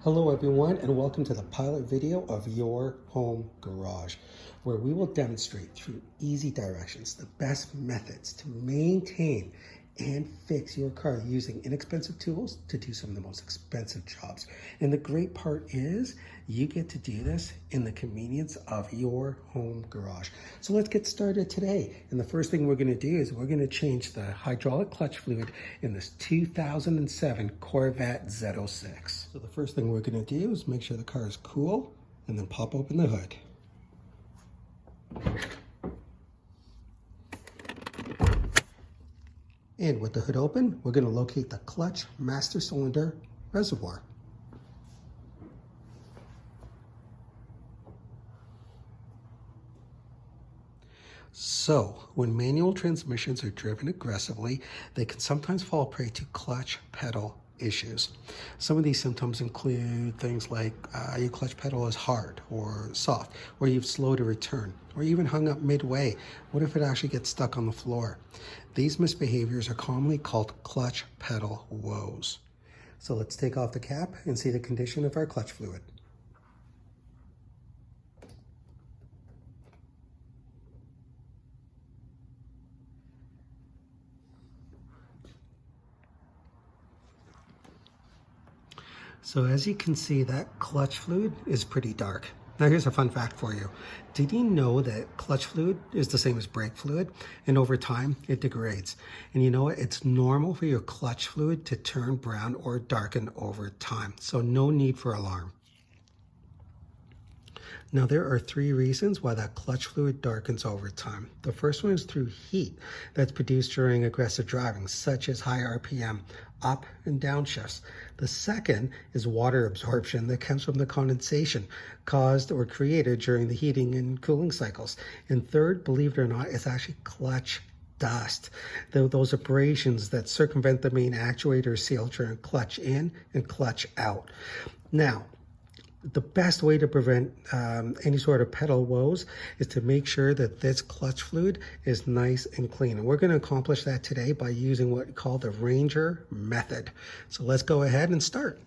Hello everyone and welcome to the pilot video of your home garage, where we will demonstrate through easy directions the best methods to maintain and fix your car using inexpensive tools to do some of the most expensive jobs. And the great part is you get to do this in the convenience of your home garage. So let's get started today. And the first thing we're going to do is we're going to change the hydraulic clutch fluid in this 2007 Corvette Z06. So the first thing we're going to do is make sure the car is cool and then pop open the hood. And with the hood open, we're going to locate the clutch master cylinder reservoir. So, when manual transmissions are driven aggressively, they can sometimes fall prey to clutch pedal issues. Some of these symptoms include things like your clutch pedal is hard or soft, or you've slowed a return, or even hung up midway. What if it actually gets stuck on the floor? These misbehaviors are commonly called clutch pedal woes. So let's take off the cap and see the condition of our clutch fluid. So as you can see, that clutch fluid is pretty dark. Now here's a fun fact for you. Did you know that clutch fluid is the same as brake fluid? And over time, it degrades. And you know what? It's normal for your clutch fluid to turn brown or darken over time. So no need for alarm. Now there are three reasons why that clutch fluid darkens over time. The first one is through heat that's produced during aggressive driving, such as high RPM, up and down shifts. The second is water absorption that comes from the condensation caused or created during the heating and cooling cycles. And third, believe it or not, is actually clutch dust. Those abrasions that circumvent the main actuator seal during clutch in and clutch out. Now, the best way to prevent any sort of pedal woes is to make sure that this clutch fluid is nice and clean. And we're going to accomplish that today by using what we call the Ranger method. So let's go ahead and start.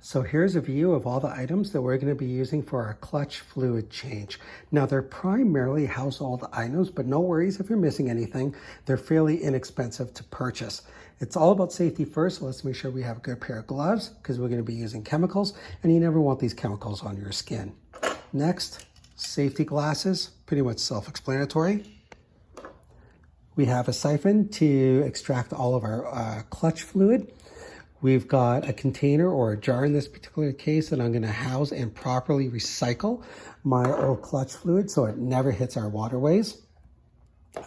So here's a view of all the items that we're going to be using for our clutch fluid change. Now they're primarily household items, but no worries if you're missing anything. They're fairly inexpensive to purchase. It's all about safety first, so let's make sure we have a good pair of gloves because we're going to be using chemicals, and you never want these chemicals on your skin. Next, safety glasses, pretty much self-explanatory. We have a siphon to extract all of our clutch fluid. We've got a container or a jar in this particular case that I'm going to house and properly recycle my old clutch fluid so it never hits our waterways.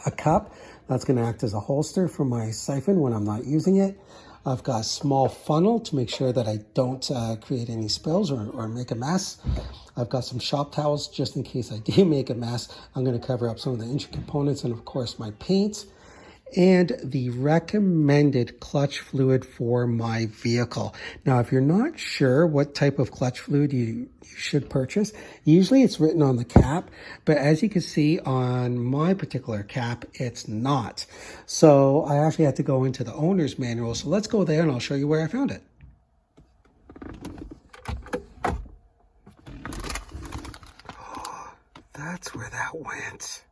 A cup that's going to act as a holster for my siphon when I'm not using it. I've got a small funnel to make sure that I don't create any spills or make a mess. I've got some shop towels just in case I do make a mess. I'm going to cover up some of the engine components and of course my paint. And the recommended clutch fluid for my vehicle. Now, if you're not sure what type of clutch fluid you should purchase, usually it's written on the cap, but as you can see on my particular cap, it's not. So I actually had to go into the owner's manual. So let's go there and I'll show you where I found it. That's where that went.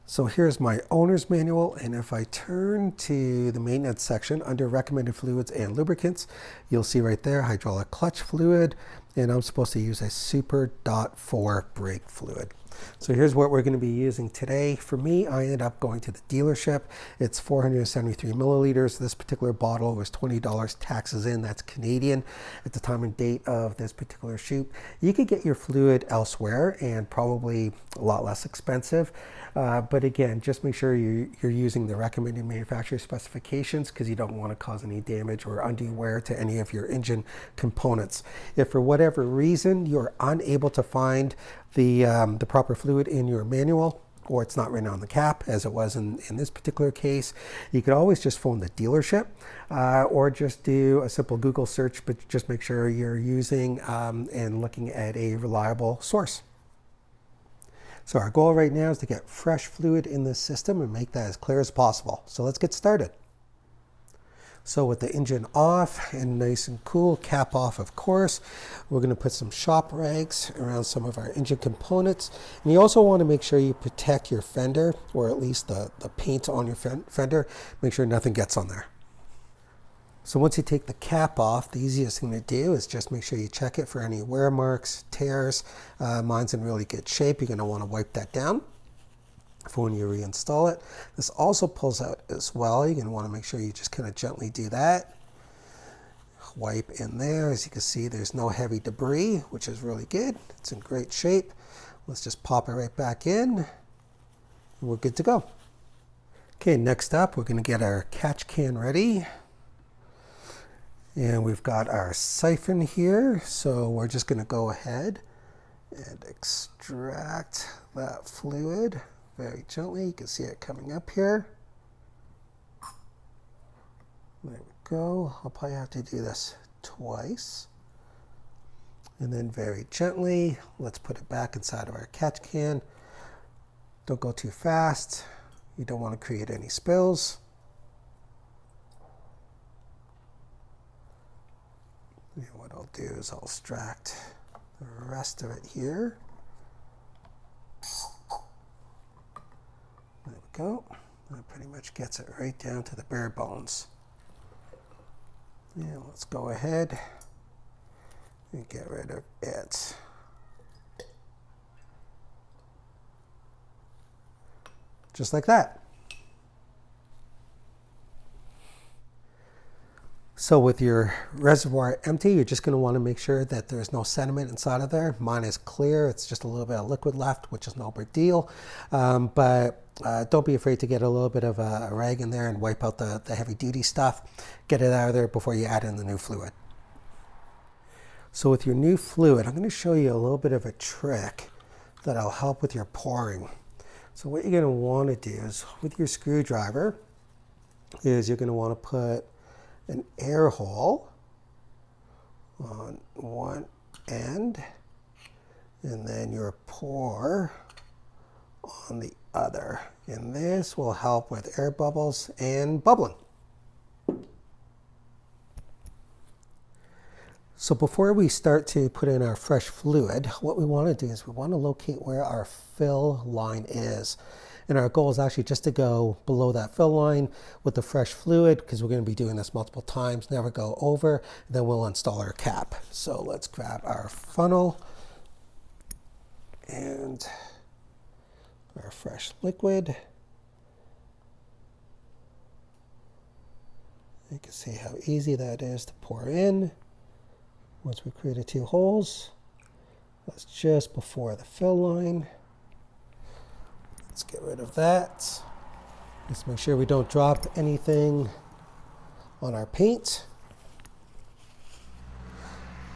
So here's my owner's manual, and if I turn to the maintenance section under recommended fluids and lubricants, you'll see right there hydraulic clutch fluid, and I'm supposed to use a Super .4 brake fluid. So here's what we're going to be using today. For me, I ended up going to the dealership. It's 473 milliliters. This particular bottle was $20 taxes in. That's Canadian at the time and date of this particular shoot. You could get your fluid elsewhere and probably a lot less expensive. But again, just make sure you're using the recommended manufacturer specifications because you don't want to cause any damage or undue wear to any of your engine components. If for whatever reason you're unable to find the proper fluid in your manual, or it's not written on the cap as it was in this particular case, you could always just phone the dealership or just do a simple Google search, but just make sure you're using and looking at a reliable source. So our goal right now is to get fresh fluid in this system and make that as clear as possible. So let's get started. So with the engine off and nice and cool, cap off of course, we're going to put some shop rags around some of our engine components. And you also want to make sure you protect your fender, or at least the paint on your fender. Make sure nothing gets on there. So once you take the cap off, the easiest thing to do is just make sure you check it for any wear marks, tears. Mine's in really good shape. You're going to want to wipe that down for when you reinstall it. This also pulls out as well. You're going to want to make sure you just kind of gently do that. Wipe in there. As you can see, there's no heavy debris, which is really good. It's in great shape. Let's just pop it right back in, and we're good to go. Okay, next up, we're going to get our catch can ready. And we've got our siphon here, so we're just going to go ahead and extract that fluid very gently. You can see it coming up here. There we go. I'll probably have to do this twice. And then very gently, let's put it back inside of our catch can. Don't go too fast. You don't want to create any spills. And what I'll do is I'll extract the rest of it here. There we go. That pretty much gets it right down to the bare bones. And let's go ahead and get rid of it. Just like that. So with your reservoir empty, you're just going to want to make sure that there's no sediment inside of there. Mine is clear. It's just a little bit of liquid left, which is no big deal. But don't be afraid to get a little bit of a rag in there and wipe out the heavy duty stuff. Get it out of there before you add in the new fluid. So with your new fluid, I'm going to show you a little bit of a trick that'll help with your pouring. So what you're going to want to do is with your screwdriver is you're going to want to put an air hole on one end and then your pour on the other. And this will help with air bubbles and bubbling. So before we start to put in our fresh fluid, what we want to do is we want to locate where our fill line is. And our goal is actually just to go below that fill line with the fresh fluid, because we're going to be doing this multiple times, never go over. Then we'll install our cap. So let's grab our funnel and our fresh liquid. You can see how easy that is to pour in. Once we created two holes, that's just before the fill line. Let's get rid of that. Let's make sure we don't drop anything on our paint.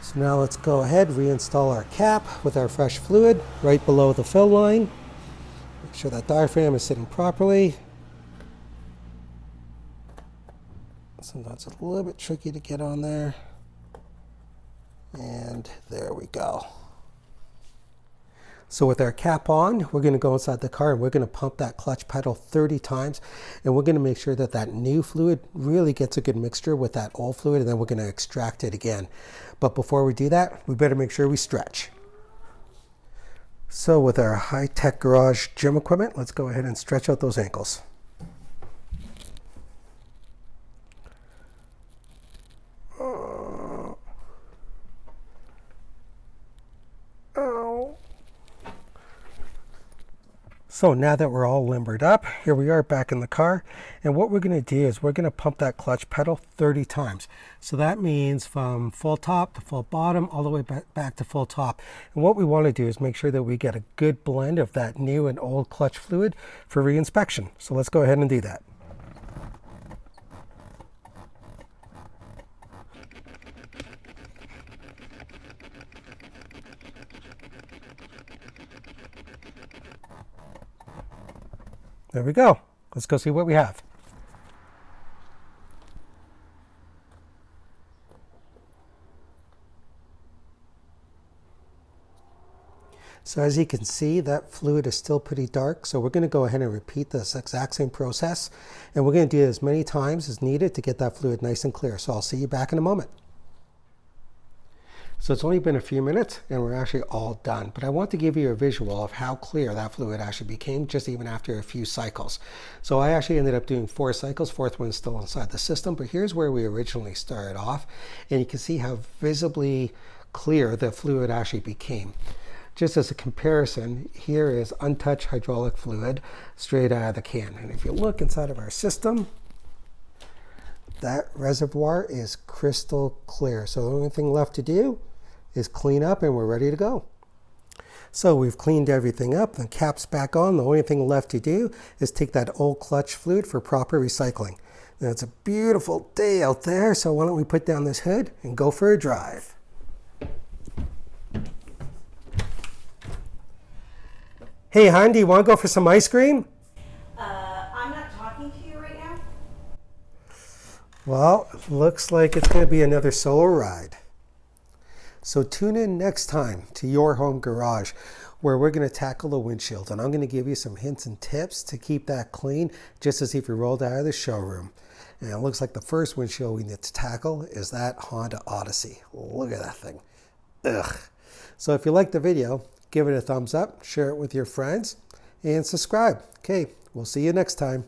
So now let's go ahead, reinstall our cap with our fresh fluid right below the fill line. Make sure that diaphragm is sitting properly. Sometimes it's a little bit tricky to get on there. And there we go. So with our cap on, we're going to go inside the car and we're going to pump that clutch pedal 30 times. And we're going to make sure that that new fluid really gets a good mixture with that old fluid, and then we're going to extract it again. But before we do that, we better make sure we stretch. So with our high-tech garage gym equipment, let's go ahead and stretch out those ankles. So now that we're all limbered up, here we are back in the car. And what we're going to do is we're going to pump that clutch pedal 30 times. So that means from full top to full bottom, all the way back to full top. And what we want to do is make sure that we get a good blend of that new and old clutch fluid for reinspection. So let's go ahead and do that. There we go. Let's go see what we have. So as you can see, that fluid is still pretty dark. So we're going to go ahead and repeat this exact same process. And we're going to do it as many times as needed to get that fluid nice and clear. So I'll see you back in a moment. So it's only been a few minutes and we're actually all done. But I want to give you a visual of how clear that fluid actually became just even after a few cycles. So I actually ended up doing 4 cycles. 4th one's still inside the system. But here's where we originally started off. And you can see how visibly clear the fluid actually became. Just as a comparison, here is untouched hydraulic fluid straight out of the can. And if you look inside of our system, that reservoir is crystal clear. So the only thing left to do is clean up and we're ready to go. So we've cleaned everything up, the cap's back on. The only thing left to do is take that old clutch fluid for proper recycling. Now it's a beautiful day out there, so why don't we put down this hood and go for a drive. Hey, hon, do you want to go for some ice cream? I'm not talking to you right now. Well, looks like it's going to be another solo ride. So tune in next time to Your Home Garage, where we're going to tackle the windshield. And I'm going to give you some hints and tips to keep that clean, just as if you rolled out of the showroom. And it looks like the first windshield we need to tackle is that Honda Odyssey. Look at that thing. Ugh. So if you liked the video, give it a thumbs up, share it with your friends, and subscribe. Okay, we'll see you next time.